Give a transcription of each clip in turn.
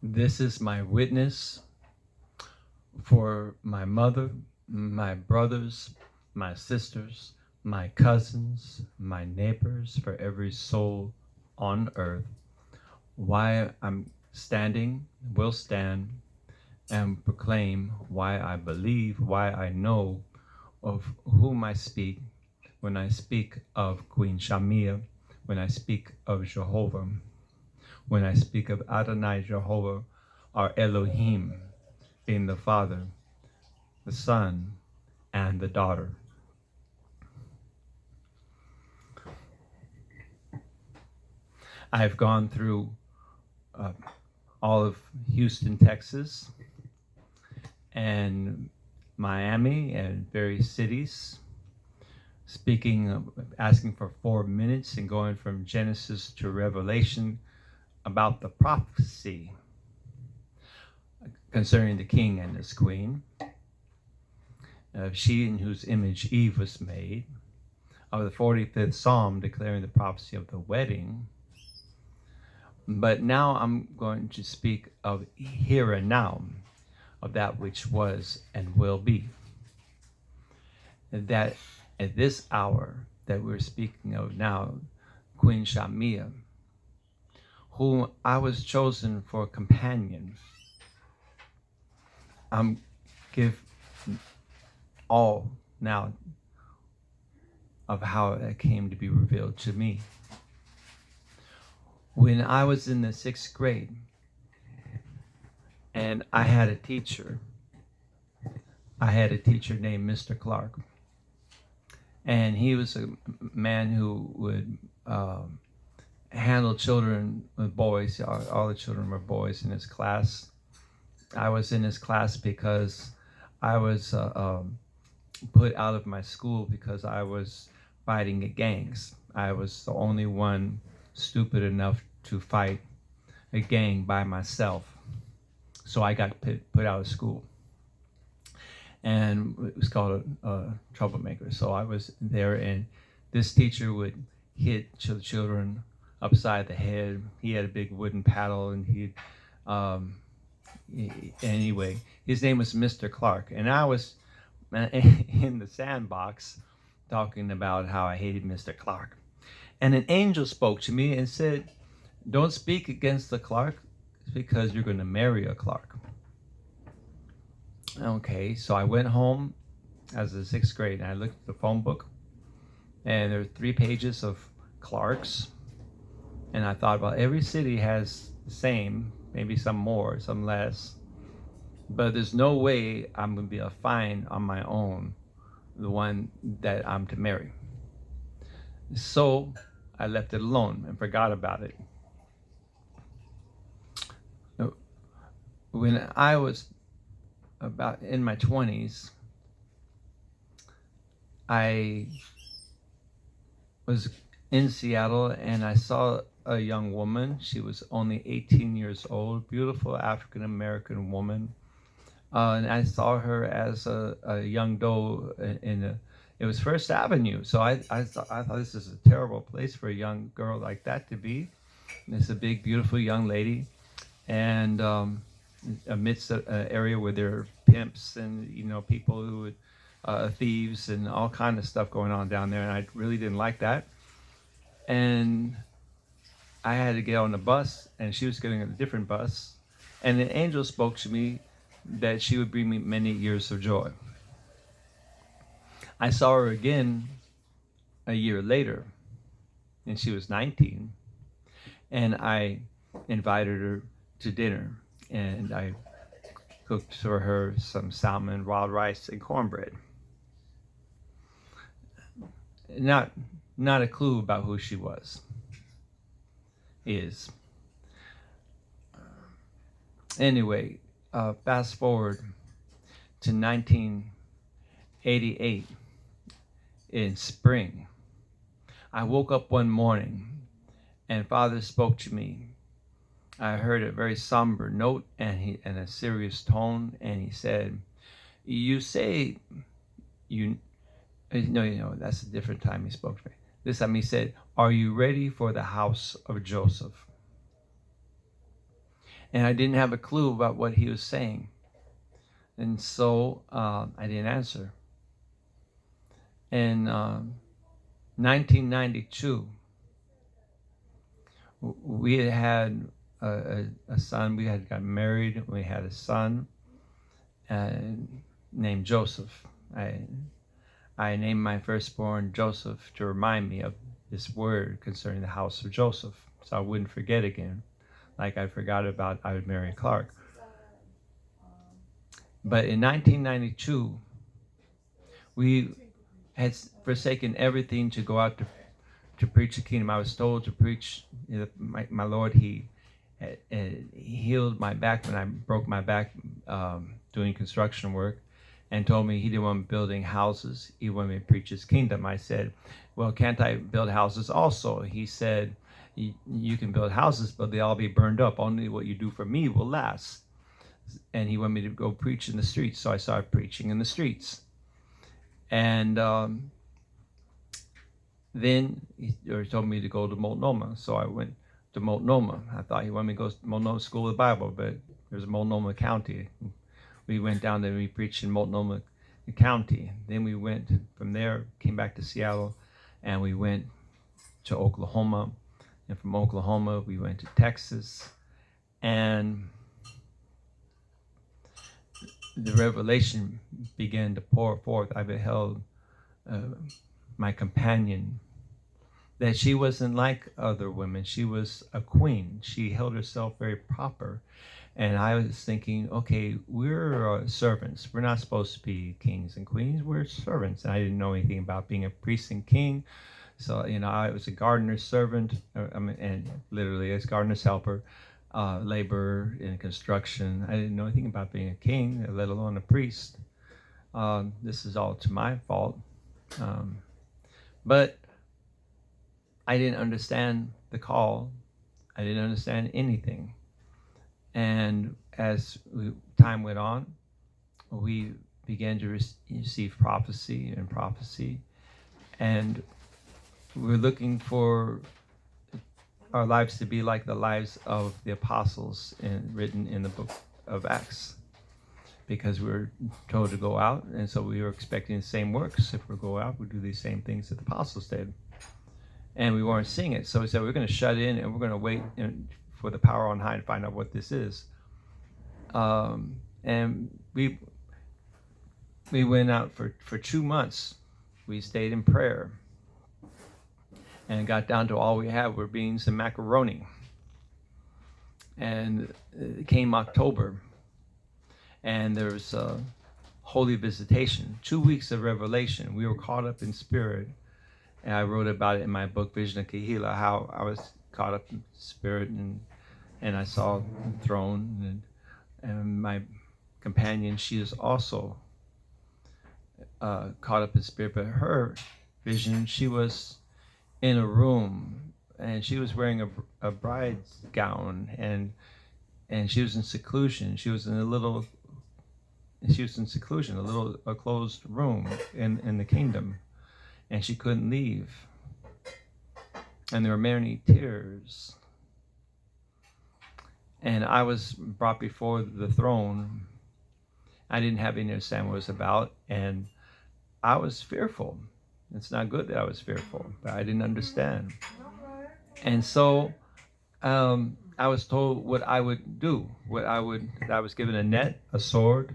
This is my witness for my mother, my brothers, my sisters, my cousins, my neighbors, for every soul on earth. Why I'm standing, will stand, and proclaim why I believe, why I know of whom I speak when I speak of Queen Shahmia, when I speak of Jehovah, when I speak of Adonai Jehovah, our Elohim, being the Father, the Son, and the daughter. I've gone through all of Houston, Texas, and Miami, and various cities, speaking, asking for 4 minutes and going from Genesis to Revelation about the prophecy concerning the king and his queen, she in whose image Eve was made, of the 45th Psalm declaring the prophecy of the wedding. But now I'm going to speak of here and now, of that which was and will be. And that at this hour that we're speaking of now, Queen Shahmia, whom I was chosen for a companion, I'm give all now of how it came to be revealed to me. When I was in the 6th grade, and I had a teacher named Mr. Clark, and he was a man who would handle children with boys. All the children were boys in his class. I was in his class because I was put out of my school because I was fighting at gangs. I was the only one stupid enough to fight a gang by myself. So I got put out of school. And it was called a troublemaker. So I was there, and this teacher would hit children upside the head. He had a big wooden paddle, and anyway, his name was Mr. Clark. And I was in the sandbox talking about how I hated Mr. Clark. And an angel spoke to me and said, "Don't speak against the Clark, because you're going to marry a Clark." Okay, so I went home as a 6th grade, and I looked at the phone book, and there were 3 pages of Clarks. And I thought, well, every city has the same, maybe some more, some less. But there's no way I'm going to be able to find on my own the one that I'm to marry. So I left it alone and forgot about it. When I was about in my 20s, I was in Seattle, and I saw a young woman. She was only 18 years old, beautiful African American woman. And I saw her as a young doe it was First Avenue. So I thought this is a terrible place for a young girl like that to be. And it's a big, beautiful young lady. And amidst an area where there are pimps and, people who would, thieves and all kind of stuff going on down there. And I really didn't like that. And I had to get on the bus, and she was getting on a different bus. And an angel spoke to me that she would bring me many years of joy. I saw her again a year later, and she was 19. And I invited her to dinner, and I cooked for her some salmon, wild rice, and cornbread. Not a clue about who she is. Anyway, fast forward to 1988 in spring. I woke up one morning, and Father spoke to me. I heard a very somber note and a serious tone, and he said, "You say you." No, that's a different time he spoke to me. This time he said, "Are you ready for the house of Joseph?" And I didn't have a clue about what he was saying. And so I didn't answer. In 1992, we had a son. We had got married. We had a son named Joseph. I named my firstborn Joseph to remind me of this word concerning the house of Joseph, so I wouldn't forget again, like I forgot about I would marry Clark. But in 1992, we had forsaken everything to go out to preach the kingdom. I was told to preach. My Lord, He healed my back when I broke my back doing construction work, and told me He didn't want me building houses. He wanted me to preach His kingdom. I said, well, can't I build houses also? He said, you can build houses, but they'll all be burned up. Only what you do for me will last. And He wanted me to go preach in the streets. So I started preaching in the streets. And then he told me to go to Multnomah. So I went to Multnomah. I thought he wanted me to go to Multnomah School of the Bible, but there's Multnomah County. We went down there and we preached in Multnomah County. Then we went from there, came back to Seattle, and we went to Oklahoma. And from Oklahoma, we went to Texas. And the revelation began to pour forth. I beheld my companion, that she wasn't like other women. She was a queen. She held herself very proper. And I was thinking, okay, we're servants. We're not supposed to be kings and queens. We're servants. And I didn't know anything about being a priest and king. So, I was a gardener's servant, and literally as gardener's helper, laborer in construction. I didn't know anything about being a king, let alone a priest. This is all to my fault. But I didn't understand the call. I didn't understand anything. And as time went on, we began to receive prophecy. And we're looking for our lives to be like the lives of the apostles written in the book of Acts. Because we were told to go out, and so we were expecting the same works. If we go out, we do these same things that the apostles did. And we weren't seeing it. So we said, we're going to shut in and we're going to wait for the power on high to find out what this is. And we went out for 2 months. We stayed in prayer. And it got down to all we had were beans and macaroni. And it came October. And there was a holy visitation, 2 weeks of revelation. We were caught up in spirit. And I wrote about it in my book, Vision of Kahila, how I was caught up in spirit, and I saw the throne. And my companion, she is also caught up in spirit. But her vision, she was in a room, and she was wearing a bride's gown, and she was in seclusion. She was in seclusion, a closed room in the kingdom, and she couldn't leave. And there were many tears. And I was brought before the throne. I didn't have any understanding what it was about, and I was fearful. It's not good that I was fearful, but I didn't understand. And so I was told what I would do. I was given a net, a sword,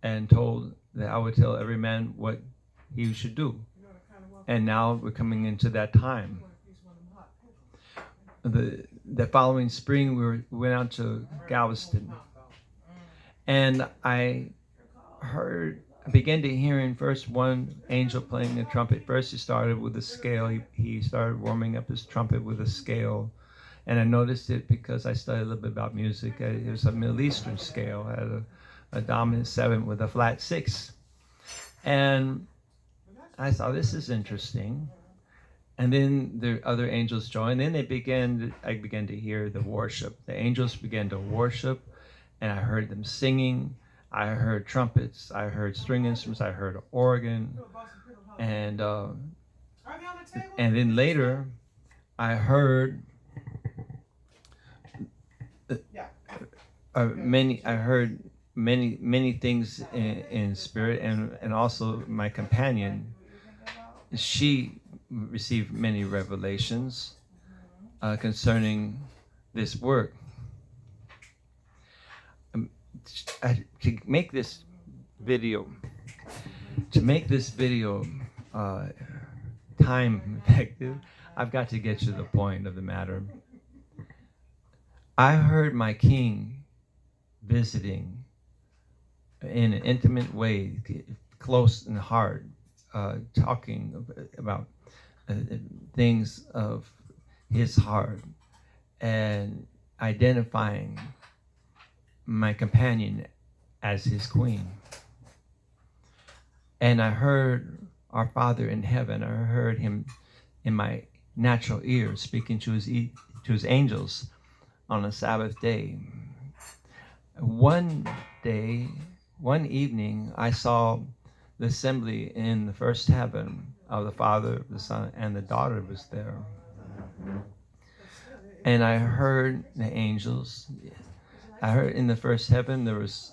and told that I would tell every man what he should do. And now we're coming into that time. The following spring, we went out to Galveston, and I began to hearing first one angel playing the trumpet. First, he started with a scale. He started warming up his trumpet with a scale. And I noticed it because I studied a little bit about music. It was a Middle Eastern scale. It had a dominant 7 with a flat 6. And I thought, this is interesting. And then the other angels joined. Then I began to hear the worship. The angels began to worship, and I heard them singing. I heard trumpets. I heard string instruments. I heard organ. And then later, I heard I heard many things in spirit, and also my companion, she received many revelations concerning this work. Um, to make this video, uh, time effective, I've got to get to the point of the matter. I heard my king visiting in an intimate way, close and hard, talking about uh, things of his heart and identifying my companion as his queen. And I heard our Father in heaven. I heard him in my natural ear speaking to his angels on a Sabbath day. One day, one evening, I saw the assembly in the first heaven of the Father, the Son, and the daughter was there. And I heard the angels. I heard in the first heaven there was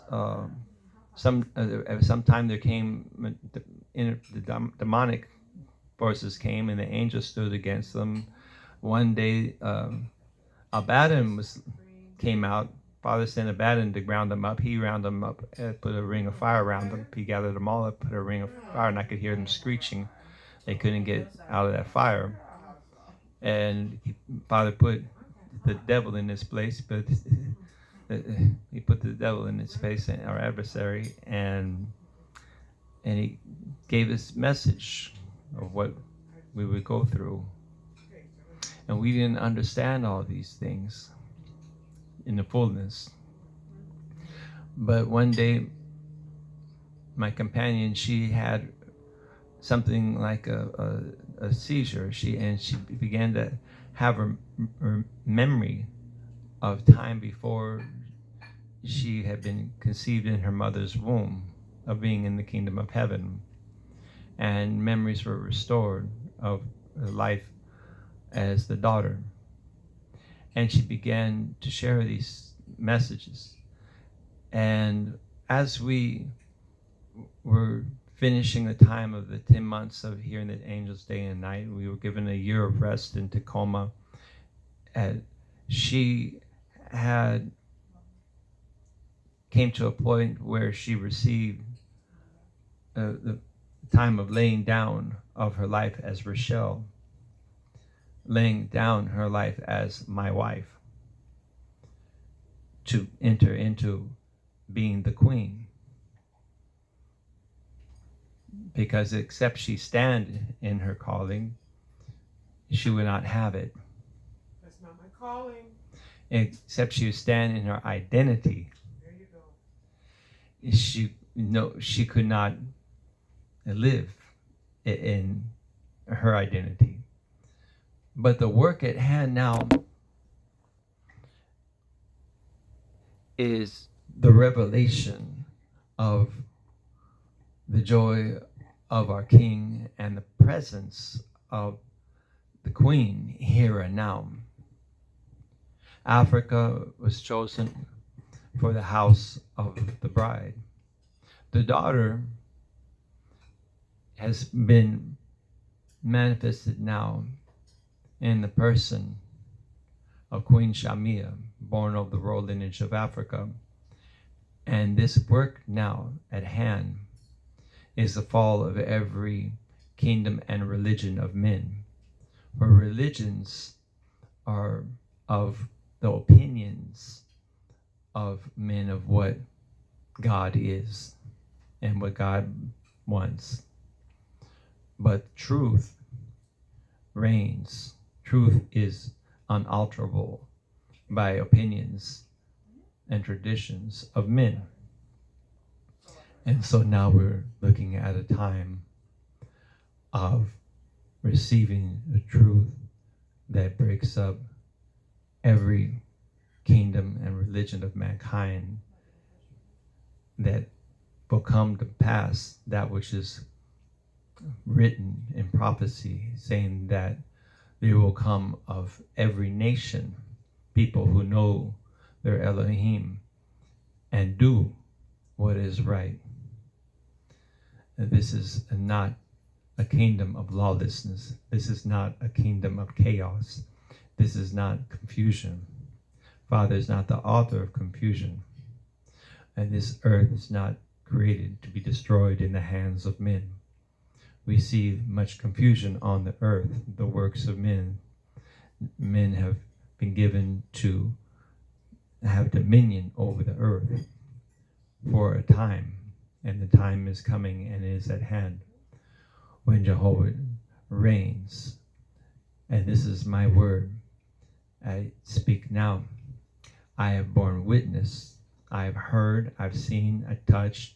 sometime there came the demonic forces came, and the angels stood against them. One day, Abaddon came out. Father sent Abaddon to ground them up. He rounded them up, put a ring of fire around them. He gathered them all up, put a ring of fire, and I could hear them screeching. They couldn't get out of that fire. And Father put the devil in his place, but he put the devil in his place, our adversary, and he gave this message of what we would go through. And we didn't understand all these things in the fullness. But one day, my companion, she had something like a seizure. She began to have her memory of time before she had been conceived in her mother's womb, of being in the kingdom of heaven. And memories were restored of her life as the daughter. And she began to share these messages. And as we were finishing the time of the 10 months of hearing the angels day and night, we were given a year of rest in Tacoma. And she came to a point where she received the time of laying down of her life as Rochelle, laying down her life as my wife, to enter into being the queen. Because except she stand in her calling, she would not have it. That's not my calling. Except she would stand in her identity. There you go. She could not live in her identity. But the work at hand now is the revelation of the joy of our King and the presence of the Queen here and now. Africa was chosen for the house of the bride. The daughter has been manifested now in the person of Queen Shahmia, born of the royal lineage of Africa. And this work now at hand is the fall of every kingdom and religion of men. For religions are of the opinions of men of what God is and what God wants. But truth reigns. Truth is unalterable by opinions and traditions of men. And so now we're looking at a time of receiving the truth that breaks up every kingdom and religion of mankind, that will come to pass that which is written in prophecy, saying that there will come of every nation people who know their Elohim and do what is right. This is not a kingdom of lawlessness. This is not a kingdom of chaos. This is not confusion. Father is not the author of confusion. And this earth is not created to be destroyed in the hands of men. We see much confusion on the earth, the works of men. Men have been given to have dominion over the earth for a time, and the time is coming and is at hand when Jehovah reigns. And this is my word. I speak now. I have borne witness. I have heard, I've seen, I've touched,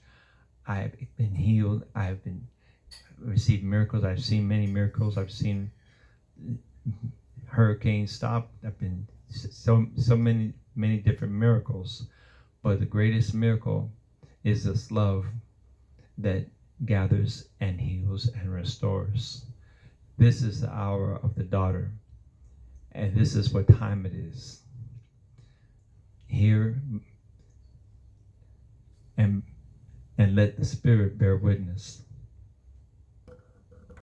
I've been healed, I've been received miracles, I've seen many miracles, I've seen hurricanes stop, I've been so many different miracles. But the greatest miracle is this love that gathers and heals and restores. This is the hour of the daughter, and this is what time it is. Hear and let the Spirit bear witness.